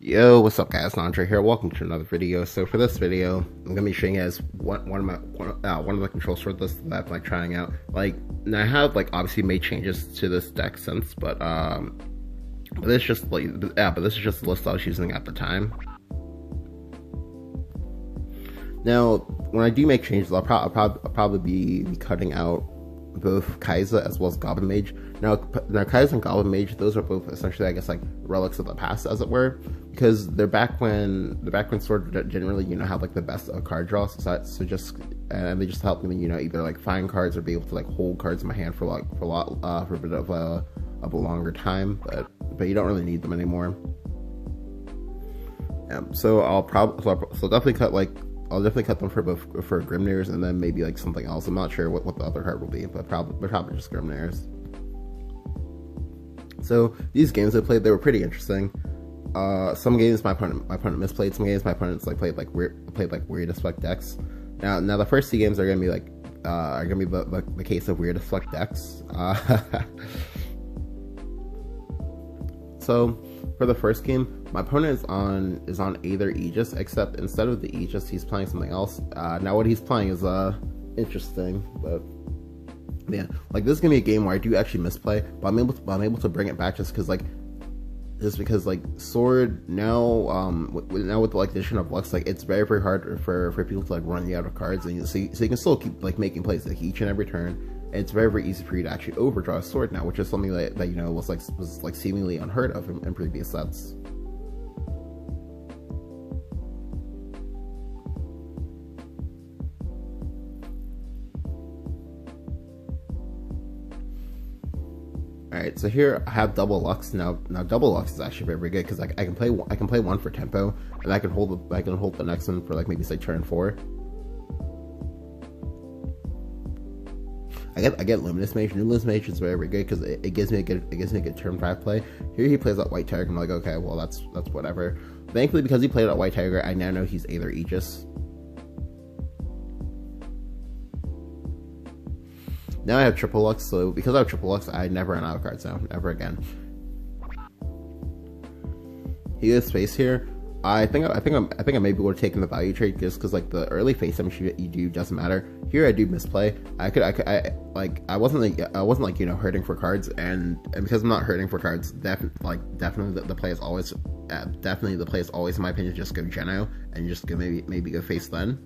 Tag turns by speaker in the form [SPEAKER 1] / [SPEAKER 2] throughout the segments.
[SPEAKER 1] Yo, what's up guys, Andre here, welcome to another video. So for this video, I'm going to be showing you guys one of the control sword lists that I'm like trying out. Like, and I have like obviously made changes to this deck since, but this is just like, but this is just the list I was using at the time. Now, when I do make changes, I'll probably be cutting out both Kai'Sa as well as Goblin Mage. Now Kai'Sa and Goblin Mage, those are both essentially, I guess, like relics of the past, as it were, because they're back when Sword didn't really, have like the best card draw. So just and they just help me, either like find cards or be able to like hold cards in my hand for a bit of a longer time. But you don't really need them anymore. So I'll definitely cut them for Grimnairs, and then maybe like something else. I'm not sure what the other card will be, but probably just Grimnairs. So these games I played, they were pretty interesting. Some games my opponent misplayed. Some games my opponents played weird as fuck decks. Now the first two games are gonna be the case of weird as fuck decks. So for the first game, my opponent is on Aether Aegis, except instead of the Aegis, he's playing something else. Now what he's playing is interesting, but yeah, like this is gonna be a game where I do actually misplay, but I'm able to bring it back just because Sword now with the addition of Lux, like it's very hard for people to like run you out of cards, and so you can still keep like making plays like each and every turn. And it's very easy for you to actually overdraw a sword now, which is something that was seemingly unheard of in previous sets. Alright, so here I have double Lux. Now double Lux is actually very good because I can play one for tempo, and I can hold the next one for like maybe say turn 4. I get Luminous Mage. Luminous Mage is very good because it gives me a good turn 5 play. Here he plays that White Tiger. I'm like, okay, well that's whatever. Thankfully, because he played that White Tiger, I now know he's Aether Aegis. Now I have triple Lux, so because I have triple Lux, I never run out of cards now, ever again. He has space here. I think I may be able to take in the value trade just because like the early face damage you do doesn't matter. Here I do misplay. I wasn't hurting for cards, and because I'm not hurting for cards, definitely the play is always in my opinion just go Geno and just go maybe go face then.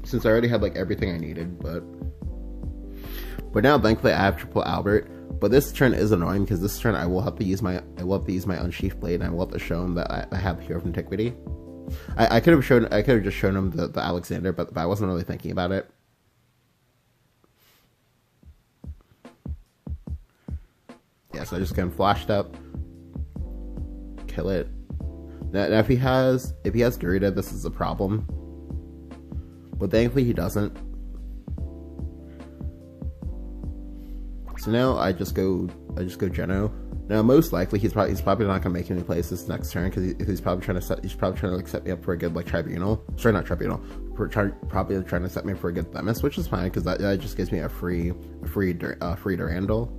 [SPEAKER 1] Since I already had like everything I needed, but now thankfully I have triple Albert. But this turn is annoying because this turn I will have to use my Unsheathed Blade, and I will have to show him that I have Hero of Antiquity. I could have just shown him the Alexander, but I wasn't really thinking about it. Yeah, so I just get him flashed up, kill it. Now if he has Garuda, this is a problem. But thankfully he doesn't. So now I just go Geno. Now most likely he's probably not gonna make any plays this next turn because he's probably trying to like set me up for a good like Tribunal. Sorry, not Tribunal. Probably trying to set me up for a good Themis, which is fine because that just gives me a free Durandal.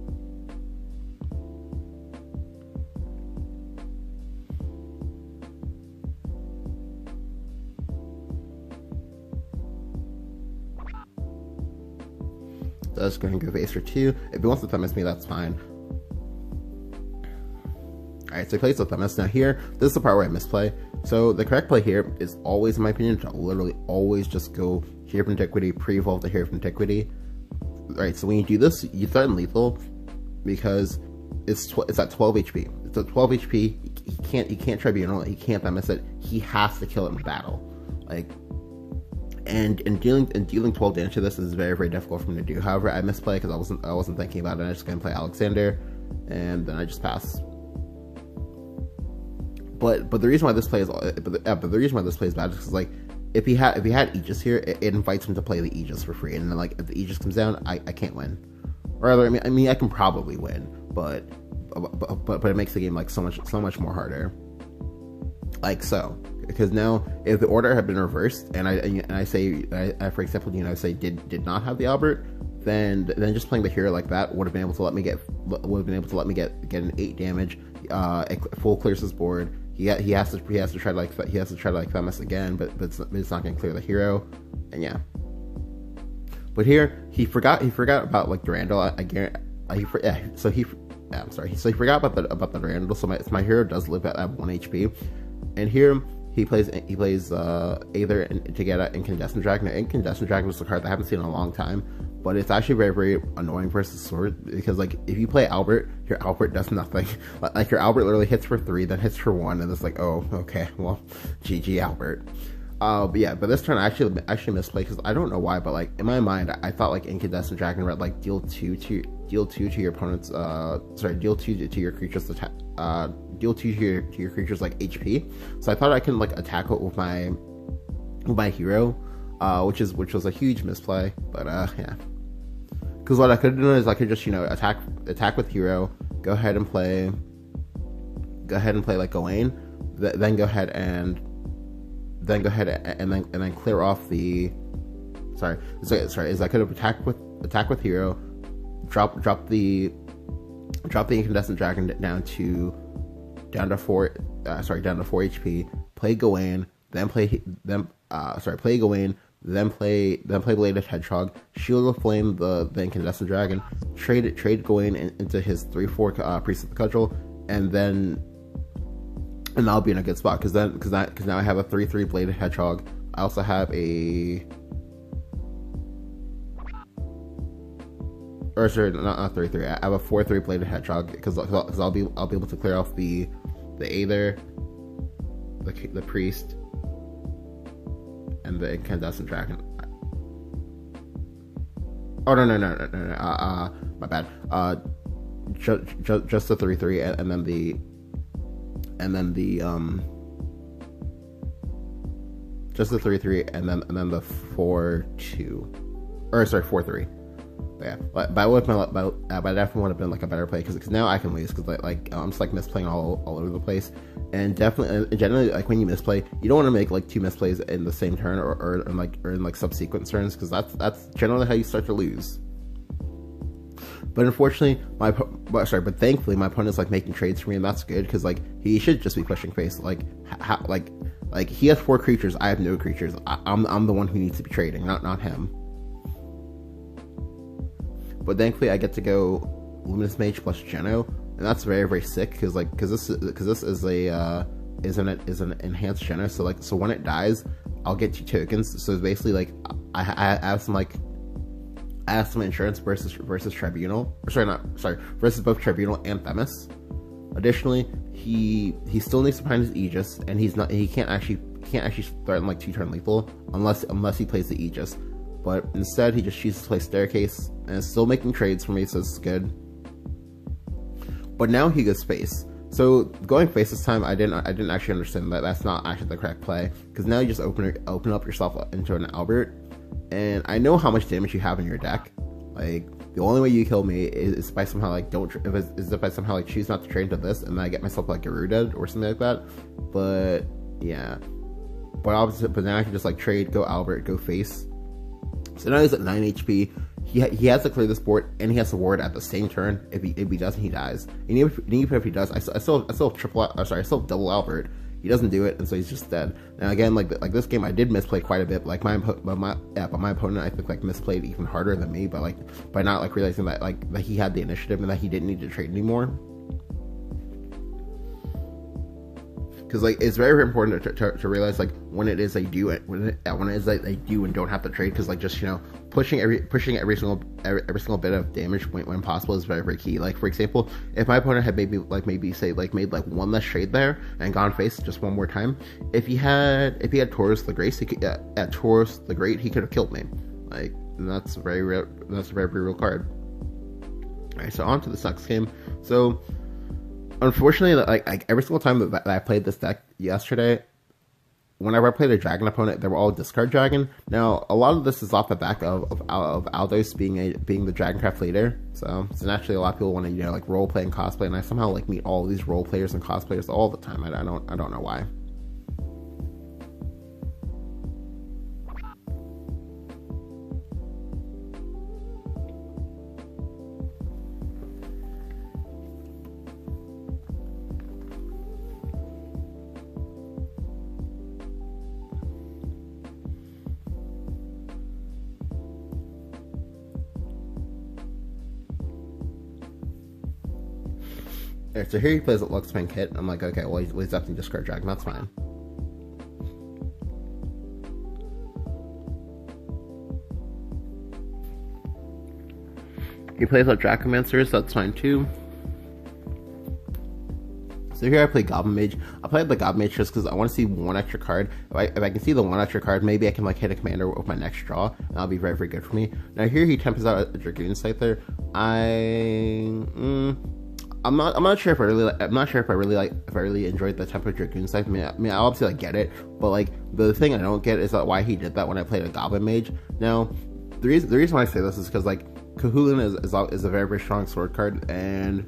[SPEAKER 1] So let's go ahead and go face for 2. If he wants to Themis me, that's fine. Alright, so he plays the Themis. Now here, this is the part where I misplay. So the correct play here is always, in my opinion, to literally always just go Hero of Antiquity, pre-evolve the Hero of Antiquity. Alright, so when you do this, you threaten lethal because it's at 12 HP. It's at 12 HP. He can't Tribunal. He can't Themis it. He has to kill it in battle. Like. And dealing 12 damage to this is very difficult for me to do. However, I misplay because I wasn't thinking about it. I just gonna play Alexander, and then I just pass. But the reason why this play is bad is because like if he had Aegis here, it invites him to play the Aegis for free, and then like if the Aegis comes down, I can't win. Or rather, I mean I can probably win, but it makes the game like so much more harder. Like so. Because now, if the order had been reversed, and I say, for example, say did not have the Albert, then just playing the hero like that would have been able to let me get an 8 damage. It full clears his board. He has to try to like Themis again, but it's not going to clear the hero, and yeah. But here he forgot about like Durandal. So he forgot about the Durandal. So my hero does live at 1 HP, and here he plays Aether to get an Incandescent Dragon. Now, Incandescent Dragon is a card that I haven't seen in a long time, but it's actually very, very annoying versus Sword, because like if you play Albert, your Albert does nothing. Like your Albert literally hits for 3, then hits for 1, and it's like, oh, okay, well, GG Albert. But yeah, but this turn I actually misplayed, because I don't know why, but like in my mind I thought like Incandescent Dragon Red like deal 2 to your opponent's deal 2 to your creature's attack, deal 2 to your creature's like HP. So I thought I can like attack it with my hero, which was a huge misplay. But yeah, because what I could have done is I could just attack with hero, go ahead and play like Gawain, then go ahead and then clear off the is I could have attack with hero, drop the Incandescent Dragon down to 4 HP, play Gawain, play Gawain, then play Bladed Hedgehog, Shield of Flame the Incandescent Dragon, trade Gawain into his 3/4 Priest of the Cudgel, and I'll be in a good spot, because now I have a 3/3 Bladed Hedgehog. I also have a not 3/3. I have a 4/3 Bladed Hedgehog, because I'll be able to clear off the Aether, the Priest, and the Incandescent Dragon. Oh no, my bad. Just the 3/3, and then the just the 3/3, and then the 4/2, or sorry 4/3. Yeah, but I definitely would have been like a better play, because now I can lose, because like I'm just like misplaying all over the place, and generally like when you misplay, you don't want to make like 2 misplays in the same turn, or in subsequent turns, because that's generally how you start to lose. But unfortunately, but thankfully my opponent's like making trades for me, and that's good, because like he should just be pushing face. Like he has 4 creatures, I have no creatures. I'm the one who needs to be trading, not him. But thankfully I get to go Luminous Mage plus Geno, and that's very, very sick, because this is an enhanced Geno. So when it dies, I'll get 2 tokens. So it's basically like I have some insurance versus Tribunal. Versus both Tribunal and Themis. Additionally, he still needs to find his Aegis, and he can't actually threaten like 2-turn lethal unless he plays the Aegis. But instead he just chooses to play Staircase, and is still making trades for me, so it's good. But now he goes face. So going face this time, I didn't actually understand that that's not actually the correct play, because now you just open up yourself into an Albert, and I know how much damage you have in your deck. Like the only way you kill me is by somehow like choose not to trade into this, and then I get myself like Garuded or something like that. But yeah, but then I can just like trade, go Albert, go face. So now he's at 9 HP. He has to clear this board, and he has to ward at the same turn. If he doesn't, he dies. And even if he does, I still have double Albert. He doesn't do it, and so he's just dead. Now again, like this game, I did misplay quite a bit. Like my opponent, I think like misplayed even harder than me, but like by not like realizing that he had the initiative and that he didn't need to trade anymore. Because like it's very, very important to realize like when it is they do it, when it is that they do and don't have to trade, because like just pushing every single bit of damage when possible is very, very key. Like for example, if my opponent had made like one less trade there and gone face just one more time, if he had Taurus the Great, he could have killed me. Like, and that's a very real card. Alright, so on to the next game. So unfortunately, like every single time that I played this deck yesterday, whenever I played a dragon opponent, they were all discard dragon. Now, a lot of this is off the back of Aldos being the Dragoncraft leader. So naturally, a lot of people want to like role play and cosplay, and I somehow like meet all these role players and cosplayers all the time. I don't know why. Alright, so here he plays a Lux Pink hit. I'm like, okay, well, he's definitely discard Dragon. That's fine. He plays out Dracomancer, so that's fine too. So here I play Goblin Mage. I played the Goblin Mage just because I want to see one extra card. If I can see the one extra card, maybe I can like hit a commander with my next draw, and that'll be very, very good for me. Now here he tempers out a Dragoon Scyther. I'm not sure if I really enjoyed the tempo Dragoon Scythe. I mean I obviously like get it, but like the thing I don't get is that why he did that when I played a Goblin Mage. Now the reason why I say this is because like Kahulin is a very, very strong sword card, and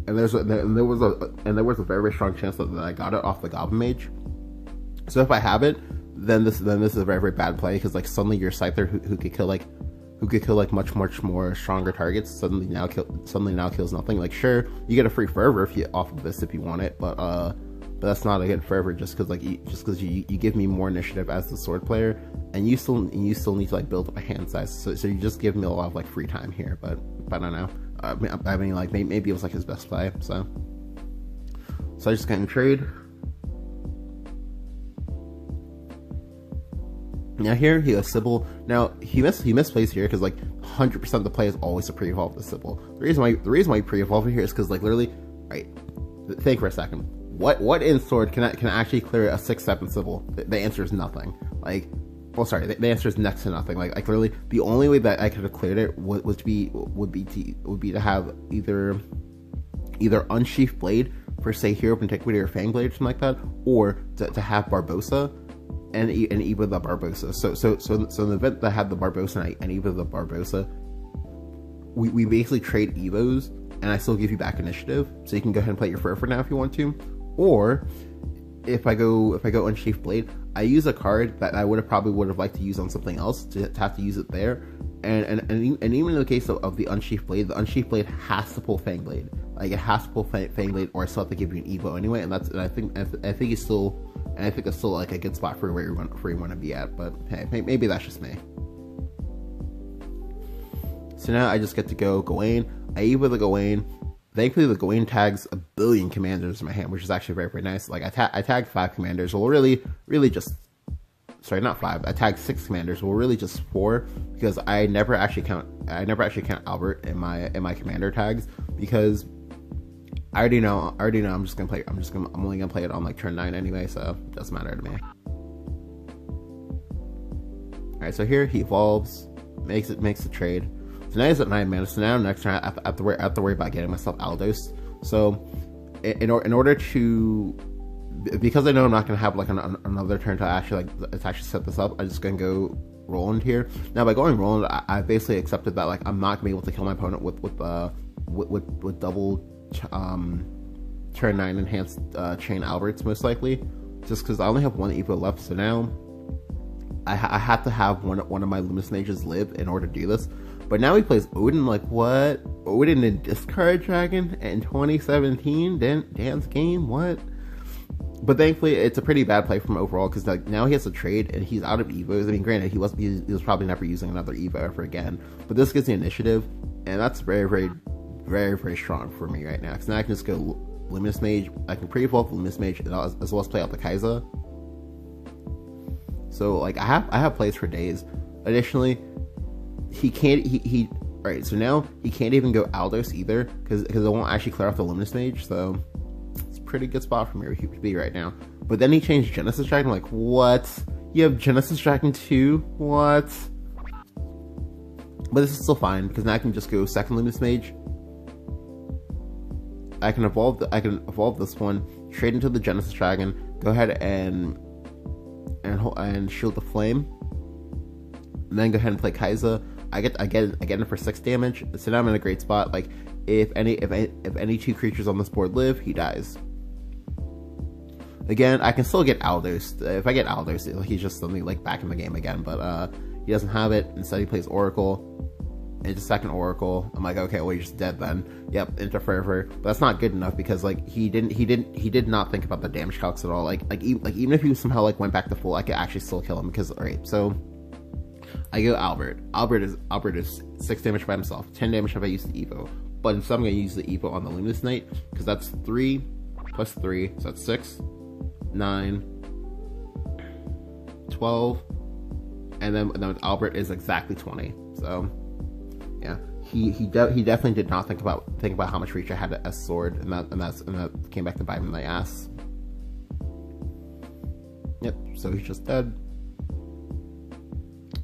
[SPEAKER 1] there was a very, very strong chance that I got it off the Goblin Mage. So if I have it, then this is a very, very bad play, because like suddenly your Scyther who could kill much more stronger targets suddenly now kills nothing. Like sure, you get a free fervor off of this if you want it, but that's not a good fervor just because you give me more initiative as the sword player, and you still need to like build up a hand size. So you just give me a lot of like free time here, but I don't know. I mean, like maybe it was like his best play. So I just got in trade. Now here he has Sybil. Now he misplays here because like 100% of the play is always to pre-evolve the Sybil. The reason why you pre-evolve it here is because like literally, right? Think for a second. What in Sword can actually clear a 6/7 Sybil? The answer is nothing. Like, well, sorry, the answer is next to nothing. Like literally, the only way that I could have cleared it would be to have either Unsheathed Blade for say Hero of Antiquity or Fang Blade or something like that, or to have Barbosa and Eva the Barbosa. So in the event that I had the Barbosa and Eva the Barbosa, we basically trade Evos, and I still give you back initiative, so you can go ahead and play your Fervor now if you want to. Or if I go Unsheathed Blade, I use a card that I probably would have liked to use on something else to have to use it there. And even in the case of the Unsheathed Blade, the Unsheathed Blade has to pull Fang Blade. Like it has to pull Fang Blade, or I still have to give you an Evo anyway. And I think it's still like a good spot for where you want to be at. But hey, maybe that's just me. So now I just get to go Gawain. I Evo the Gawain. Thankfully, the Gawain tags a billion commanders in my hand, which is actually very, very nice. Like I tagged 5 commanders. Well, really just, sorry, not 5. I tagged 6 commanders. Well, really just 4, because I never actually count Albert in my commander tags, because I already know I'm only gonna play it on like turn 9 anyway, so it doesn't matter to me. All right, so here he evolves, makes the trade. So now he's at 9 mana. So now next turn I have to worry about getting myself Aldos. So in order to, because I know I'm not gonna have like another turn to actually set this up, I'm just gonna go Roland here. Now by going Roland, I basically accepted that like I'm not gonna be able to kill my opponent with double turn 9 enhanced chain Alberts most likely, just because I only have 1 Evo left. So now I have to have one of my Luminous Mages live in order to do this. But now he plays Odin. Like what? Odin and discard Dragon in 2017 dance game? What? But thankfully it's a pretty bad play from overall, because like now he has to trade and he's out of Evos. I mean, granted he was probably never using another Evo ever again, but this gives me initiative, and that's very, very, very, very strong for me right now. Because now I can just go Luminous Mage. I can pre-evolve Luminous Mage as well as play out the Kaiser. So like I have plays for days. Additionally, alright, so now he can't even go Aldos either, because it won't actually clear off the Luminous Mage. So it's a pretty good spot for me to be right now. But then he changed Genesis Dragon. Like what? You have Genesis Dragon too? What? But this is still fine, because now I can just go second Luminous Mage. I can evolve this one, trade into the Genesis Dragon, go ahead and shield the flame, and then go ahead and play Kaiser. I get it for 6 damage. So now I'm in a great spot. Like if any 2 creatures on this board live, he dies. Again, I can still get Aldos. If I get Aldos, he's just suddenly like back in the game again. But he doesn't have it. Instead, he plays Oracle. It's a second Oracle. I'm like, okay, well, you're just dead then. Yep, into Fervor. But that's not good enough, because like he did not think about the damage calcs at all. Like even if he somehow like went back to full, I could actually still kill him. Because alright, so I go Albert. Albert is 6 damage by himself, 10 damage if I use the Evo. but instead I'm going to use the Evo on the Luminous Knight, because that's 3 plus 3, so that's 6, 9, 12, and then with Albert is exactly 20. So yeah, he definitely did not think about how much reach I had to S sword, and that came back to bite me in my ass. Yep, so he's just dead.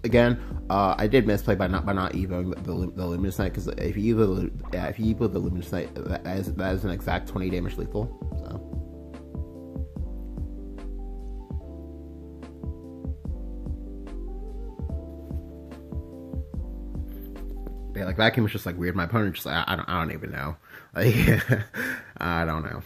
[SPEAKER 1] Again, I did misplay by not evoing the Luminous Knight, because if you evo the Luminous Knight, that is an exact 20 damage lethal. So. Yeah, like that game was just like weird. My opponent just like, I don't even know. Like I don't know.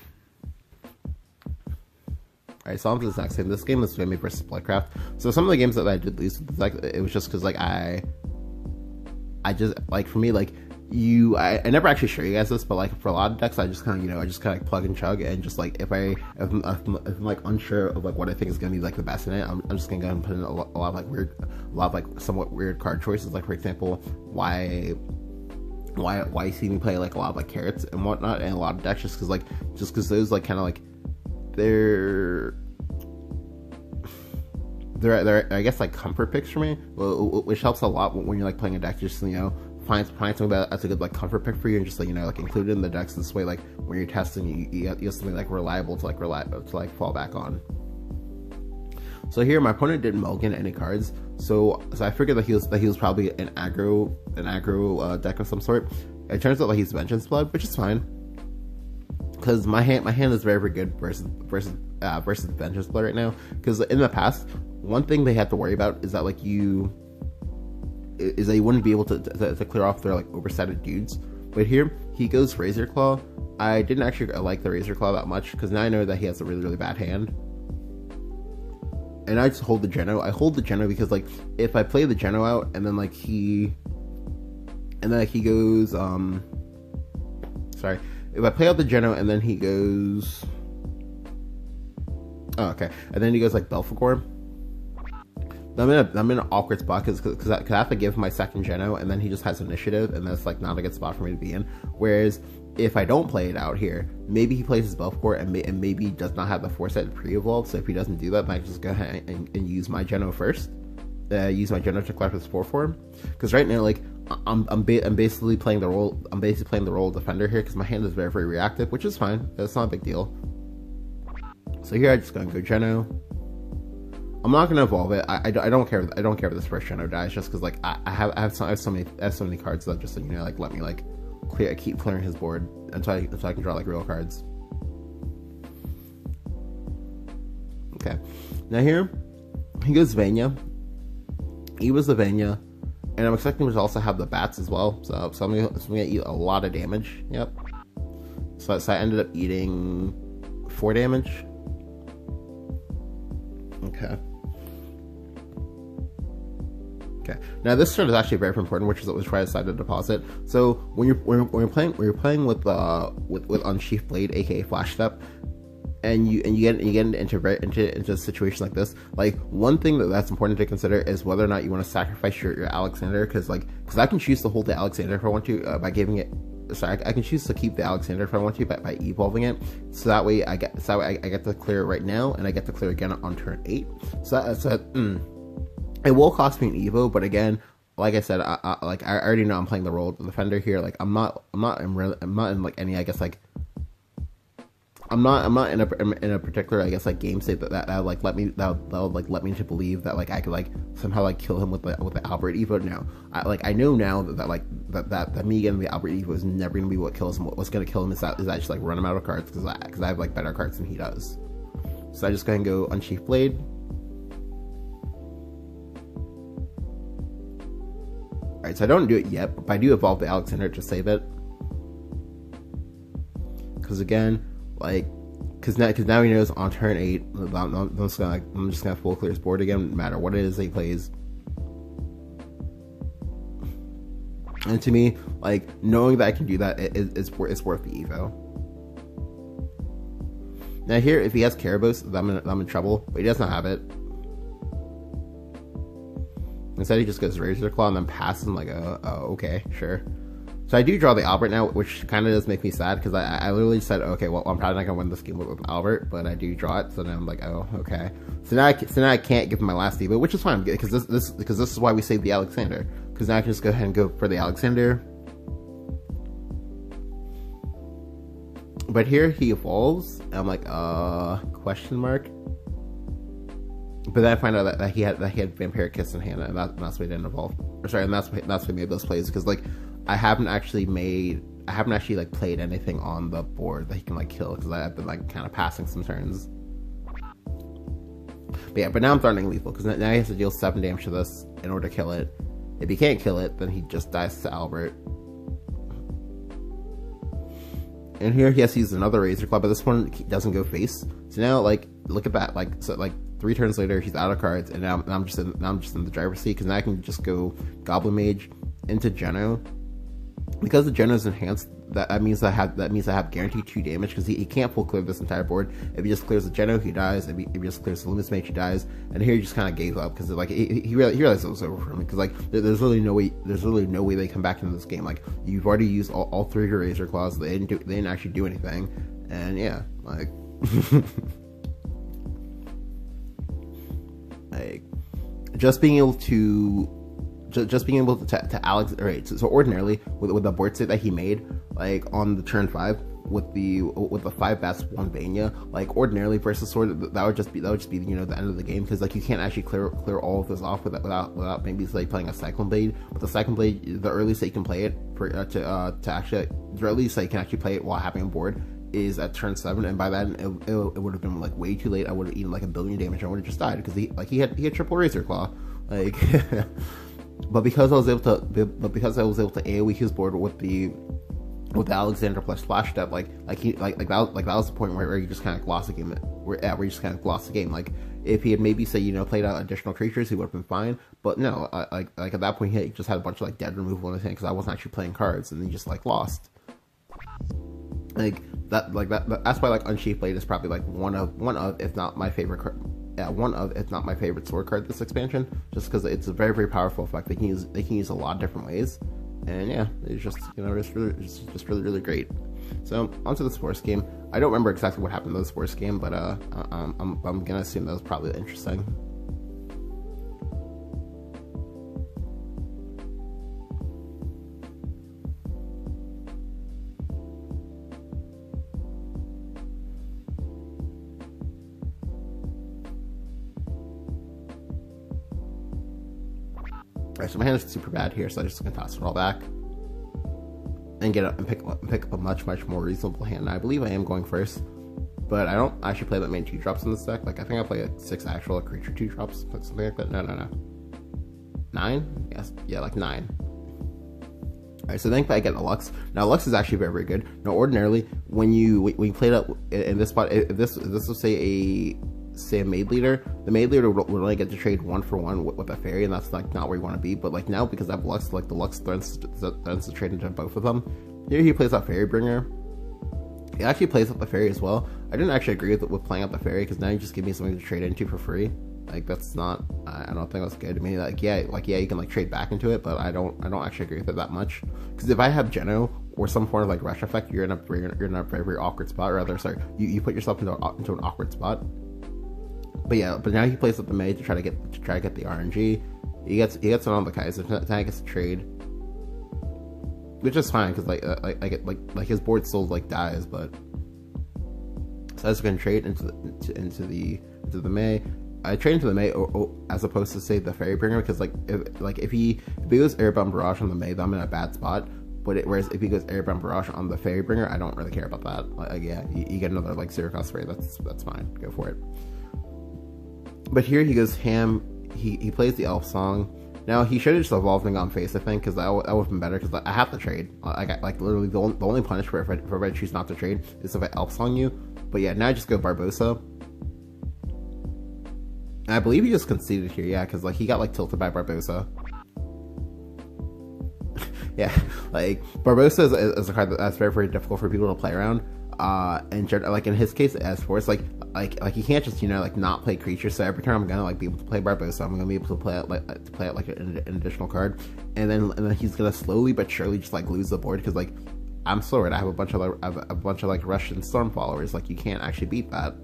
[SPEAKER 1] Alright, so on to this next game. This game is Swimmy versus Bloodcraft. So some of the games that I did lose, like it was just because like I just like, for me, like I never actually show you guys this, but like for a lot of decks I just kind of like plug and chug, and just like if I'm like unsure of like what I think is gonna be like the best in it, I'm just gonna go and put in a lot of like somewhat weird card choices. Like for example, why you see me play like a lot of like carrots and whatnot, and a lot of decks, just because those like kind of like they're I guess like comfort picks for me, which helps a lot when you're like playing a deck. Just find something that's a good like comfort pick for you, and just like like include it in the decks. This way, like when you're testing, you have something like reliable to fall back on. So here, my opponent didn't mulligan any cards, so I figured that he was probably an aggro deck of some sort. It turns out that he's Vengeance Blood, which is fine, because my hand is very good versus Vengeance Blood right now. Because in the past, one thing they had to worry about is that like you wouldn't be able to clear off their like oversetted dudes. But here he goes Razor Claw. I didn't actually like the Razor Claw that much, because now I know that he has a really bad hand. And I just hold the Geno. I hold the Geno because like if I play the Geno out and then like he goes sorry. If I play out the Geno and then he goes, oh, okay, and then he goes like Belphegor, I'm in an awkward spot because I have to give him my second Geno, and then he just has initiative, and that's like not a good spot for me to be in. Whereas if I don't play it out here, maybe he plays his Belphegor and maybe does not have the Foresight pre-evolve. So if he doesn't do that, then I just go ahead and use my Geno first. Use my Geno to collect his 4/4, because right now like I'm basically playing the role. I'm basically playing the role of defender here, because my hand is very reactive, which is fine. That's not a big deal. So here I just gonna go Geno. I'm not gonna evolve it. I don't care. I don't care if this first Geno dies, just because like I have so many cards that just like let me like keep clearing his board until I can draw like real cards. Okay, now here he goes Vanya. He was the Vanya, and I'm expecting him to also have the bats as well. So I'm gonna eat a lot of damage. Yep. So I ended up eating 4 damage. Okay. Now this turn is actually very important, which is why I decided to deposit. So when you're playing with Unsheathed Blade, aka Flash Step, and you get into a situation like this, like one thing that's important to consider is whether or not you want to sacrifice your Alexander, because I can choose to hold the Alexander if I want to by giving it. Sorry, I can choose to keep the Alexander if I want to by evolving it. So that way I get to clear it right now, and I get to clear again on turn 8. It will cost me an Evo, but again, like I said, I already know I'm playing the role of the defender here. Like I'm not in like any, I guess, like I'm not in a particular, I guess, like game state that would let me to believe that like I could like somehow like kill him with the Albert Evo. No, I know now that me getting the Albert Evo is never gonna be what kills him. What's gonna kill him is that just like run him out of cards, because I have like better cards than he does. So I just go ahead and go Unsheathed Blade. Alright, so I don't do it yet, but I do evolve the Alexander to save it. Because again, like, because now he knows on turn 8, I'm just gonna full clear his board again, no matter what it is he plays. And to me, like, knowing that I can do that, it's worth the Evo. Now here, if he has Karabos, I'm in trouble, but he does not have it. Instead, he just goes Razor Claw and then passes. I'm like, okay, sure. So I do draw the Albert now, which kind of does make me sad because I literally said, okay, well, I'm probably not gonna win this game with Albert, but I do draw it. So then I'm like, oh, okay. So now I can't give him my last debut, which is fine because this is why we saved the Alexander. Because now I can just go ahead and go for the Alexander. But here he evolves, and I'm like, question mark. But then I find out that he had Vampiric Kiss in hand, and that's why he didn't evolve. Sorry, and that's why he made those plays, because like I haven't actually like played anything on the board that he can like kill, because I've been like kind of passing some turns. But yeah, but now I'm threatening lethal, because now he has to deal 7 damage to this in order to kill it. If he can't kill it, then he just dies to Albert. And here he has to use another Razor Claw, but this one doesn't go face. So now, like, look at that. Like, so like 3 turns later, he's out of cards, and now I'm just in the driver's seat, because now I can just go Goblin Mage into Geno. Because the Geno's enhanced, that means I have guaranteed 2 damage, because he can't full clear this entire board. If he just clears the Geno, he dies. If he just clears the Luminous Mage, he dies. And here he just kind of gave up, because like he realized it was over for him, because like there's really no way they come back into this game. Like, you've already used all 3 of your Razor Claws. They didn't actually do anything. And yeah, like like just being able to Alex. Alright, so ordinarily with the board state that he made, like on the turn 5 with the 5 bats 1 Vania, like ordinarily versus sword, that would just be you know the end of the game, because like you can't actually clear all of this off without maybe like playing a Cyclone Blade. But the Cyclone Blade, the earliest that you can play it for to actually, the earliest that you can actually play it while having a board is at turn 7, and by then it would have been like way too late. I would have eaten like 1 billion damage. I would have just died, because he had triple Razor Claw, like. But because I was able to AoE his board with the Alexander plus Splash Step, like that was the point where you just kind of glossed the game. Where you just kind of glossed the game. Like, if he had maybe say, you know, played out additional creatures, he would have been fine. But no, like at that point he just had a bunch of like dead removal in his hand, because I wasn't actually playing cards, and he just like lost. Like that's why like Unsheathed Blade is probably like one of if not my favorite card. Yeah, one of, if not my favorite sword card this expansion, just because it's a very, very powerful effect. They can use a lot of different ways, and yeah, it's just, you know, it's really, really great. So onto the sports game. I don't remember exactly what happened in the sports game, but I'm gonna assume that was probably interesting. Alright, so my hand is super bad here, so I'm just gonna toss it all back and pick up a much more reasonable hand. Now, I believe I am going first, but I don't actually play that many 2-drops in this deck. Like, I think I play like 6 actual creature 2-drops, something like that. No. 9? Yes, yeah, like 9. Alright, so then I get a Lux. Now, Lux is actually very, very good. Now, ordinarily, when you play it up in this spot, if this will say a Maid Leader, the Maid Leader will only get to trade 1-for-1 with a Fairy, and that's like not where you want to be. But like now, because I have Lux, like the Lux threatens to trade into both of them. Here he plays out Fairy Bringer. He actually plays up the Fairy as well. I didn't actually agree with playing up the Fairy, because now you just give me something to trade into for free. Like, that's not, I don't think that's good to me. Like yeah, you can like trade back into it, but I don't actually agree with it that much. Because if I have Geno or some form of like Rush effect, you're in a very, very awkward spot. Or rather, sorry, you put yourself into an awkward spot. But yeah, but now he plays up the Maid to try to get the RNG. He gets it on the Kaiser. Now he gets a trade, which is fine, because like his board still like dies. But so I was gonna trade into the May. I trade into the May as opposed to say the Fairy Bringer, because if he goes Airbound Barrage on the May, then I'm in a bad spot. But whereas if he goes Airbound Barrage on the Fairy Bringer, I don't really care about that. Like yeah, you get another like 0-cost Fairy. That's fine. Go for it. But here he goes ham. He plays the Elf Song. Now he should have just evolved and gone face, I think, because that would have been better. Because I have to trade. I got like literally the only punishment if I choose not to trade is if I Elf Song you. But yeah, now I just go Barbosa. And I believe he just conceded here, yeah, because like he got like tilted by Barbosa. Yeah, like Barbosa is a card that's very, very difficult for people to play around. And like in his case, as Force, like like you can't just, you know, like not play creatures. So every turn I'm gonna like be able to play Barbosa. I'm gonna be able to play it like an additional card, and then he's gonna slowly but surely just like lose the board because like I'm SWORD. I have a bunch of like Russian Storm followers. Like you can't actually beat that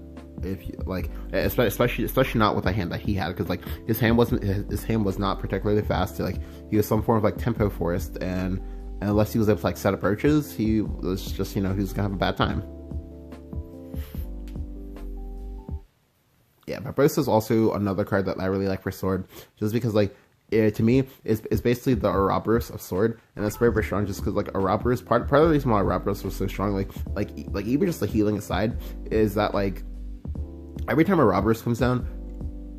[SPEAKER 1] if you like, especially not with the hand that he had, because like his hand was not particularly fast. Like he was some form of like tempo forest, and unless he was able to like set approaches, he was just, you know, he was gonna have a bad time. Yeah, Barbosa is also another card that I really like for SWORD, just because like to me it's basically the Ouroboros of SWORD, and that's very, very strong. Just because like Ouroboros, part of the reason why Ouroboros was so strong, like even just the healing aside, is that like every time Ouroboros comes down,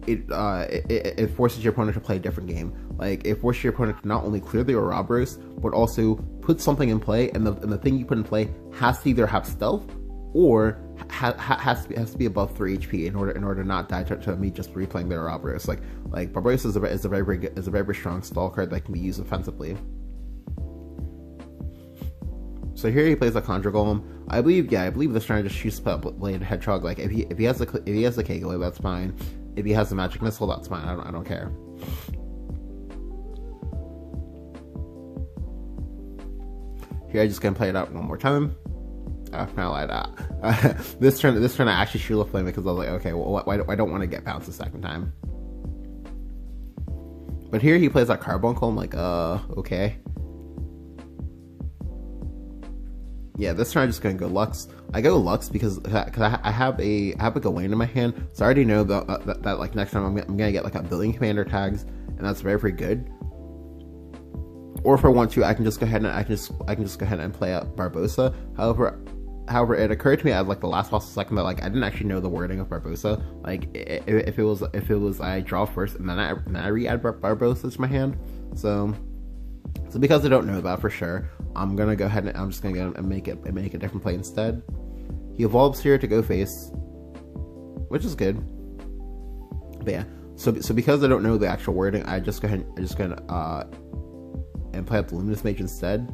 [SPEAKER 1] it forces your opponent to play a different game. Like it forces your opponent to not only clear the Ouroboros, but also put something in play, and the thing you put in play has to either have stealth or has to be above 3 HP in order to not die to me just replaying the Ouroboros. Like Barbosa is a very strong stall card that can be used offensively. So here he plays a Conjure Golem. I believe this turn just shoots Blade Hedgehog. Like if he has the Kegele, that's fine. If he has the Magic Missile, that's fine. I don't care. Here I just gonna play it out one more time. This turn I actually shoot a flame because I was like, okay, well, I don't want to get bounced a second time. But here he plays that Carbuncle. I'm like, okay. Yeah, this turn I'm just gonna go Lux. I go Lux because I have a Gawain in my hand, so I already know that like next time I'm gonna get like a billion commander tags, and that's very, very good. Or if I want to, I can just go ahead and play out Barbosa. However, it occurred to me at like the last possible second that like I didn't actually know the wording of Barbosa. Like if it was I draw first and then I re-add Barbosa to my hand. So because I don't know that for sure, I'm gonna go ahead and I'm just gonna go and make a different play instead. He evolves here to go face, which is good. But yeah, so because I don't know the actual wording, I'm just gonna and play up the Luminous Mage instead.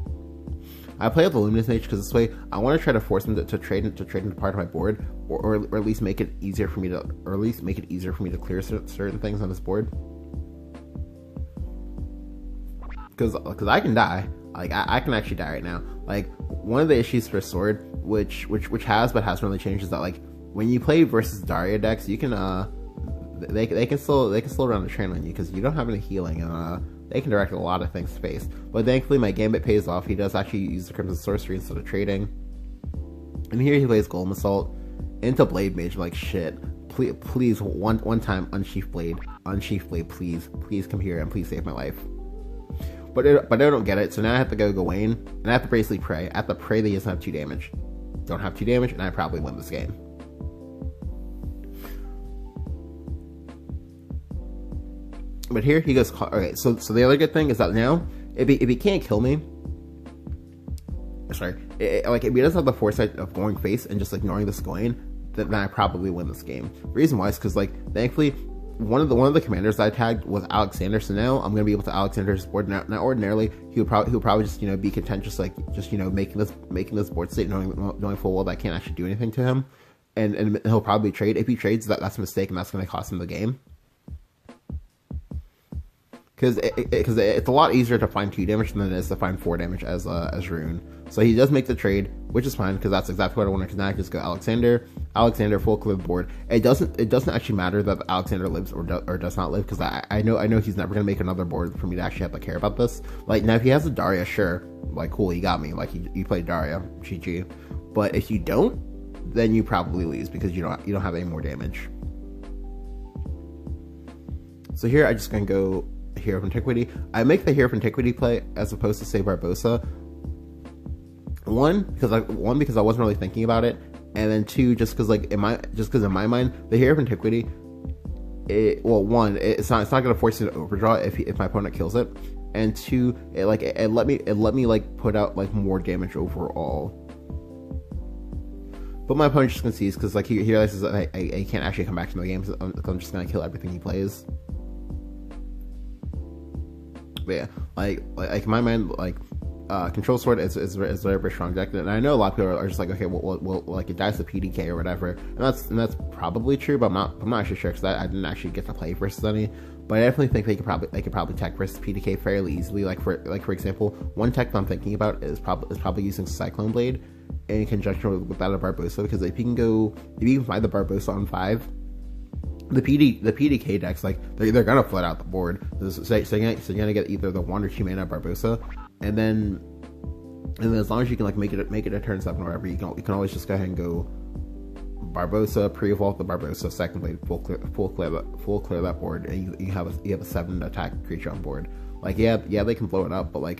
[SPEAKER 1] I play up the Luminous Mage because this way I want to try to force him to trade into part of my board, or at least make it easier for me to clear certain things on this board. Because I can die. Like I can actually die right now. Like one of the issues for SWORD, which hasn't really changed, is that like when you play versus Daria decks, you can they can still run the train on you because you don't have any healing, and they can direct a lot of things to face. But thankfully my Gambit pays off. He does actually use the Crimson Sorcery instead of trading. And here he plays Golem Assault into Blade Mage. Like shit. Please one time Unsheath Blade, please come here and please save my life. But I don't get it, so now I have to go Gawain, and I have to basically pray. I have to pray that he doesn't have 2 damage. Don't have 2 damage, and I probably win this game. But here he goes. Okay, so the other good thing is that now, if he can't kill me, sorry, like if he doesn't have the foresight of going face and just ignoring this Gawain, then I probably win this game. The reason why is because like thankfully one of the commanders I tagged was Alexander, so now I'm gonna be able to Alexander's board. Now ordinarily he would probably just, you know, be content just like making this board state, knowing full well that I can't actually do anything to him, and he'll probably trade. If he trades, that's a mistake, and that's gonna cost him the game. Because it's a lot easier to find 2 damage than it is to find 4 damage as Rune. So he does make the trade, which is fine because that's exactly what I want to. Because now I just go Alexander full clear board. It doesn't actually matter that Alexander lives or does not live, because I know he's never gonna make another board for me to actually have to care about this. Like now if he has a Daria, sure, like cool, he got me. Like you played Daria, GG. But if you don't, then you probably lose because you don't have any more damage. So here I just gonna go Hero of Antiquity. I make the Hero of Antiquity play as opposed to say Barbosa. One because I wasn't really thinking about it, and then 2 just because in my mind the Hero of Antiquity, it's not gonna force you to overdraw if my opponent kills it, and 2 it let me like put out like more damage overall. But my opponent just concedes because like he realizes that I can't actually come back to the game, so I'm just gonna kill everything he plays. But yeah, like in my mind, like Control Sword is a very, very strong deck, and I know a lot of people are just like, okay, well like it dies to PDK or whatever, and that's probably true, but I'm not actually sure because I didn't actually get to play versus any. But I definitely think they could probably tech versus PDK fairly easily. Like for example, one tech that I'm thinking about is probably using Cyclone Blade in conjunction with that of Barbosa, because if you can find the Barbosa on 5. The PDK decks, like they're gonna flood out the board. So you're gonna get either the 1 or 2 mana Barbosa, and then as long as you can like make it a turn 7 or whatever, you can always just go ahead and go Barbosa, pre-evolve the Barbosa, second blade, full clear that board, and you have a 7 attack creature on board. Like yeah they can blow it up, but with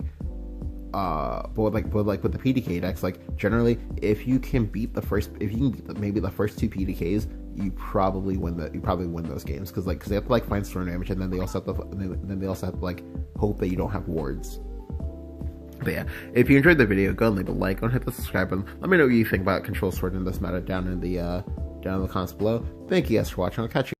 [SPEAKER 1] the PDK decks, like generally if you can beat the first 2 PDKs, you probably win those games, because they have to like find storm damage, and then they also have to like hope that you don't have wards. But yeah, if you enjoyed the video, go and leave a like, go and hit the subscribe button. Let me know what you think about Control Sword in this meta down in the comments below. Thank you guys for watching. I'll catch you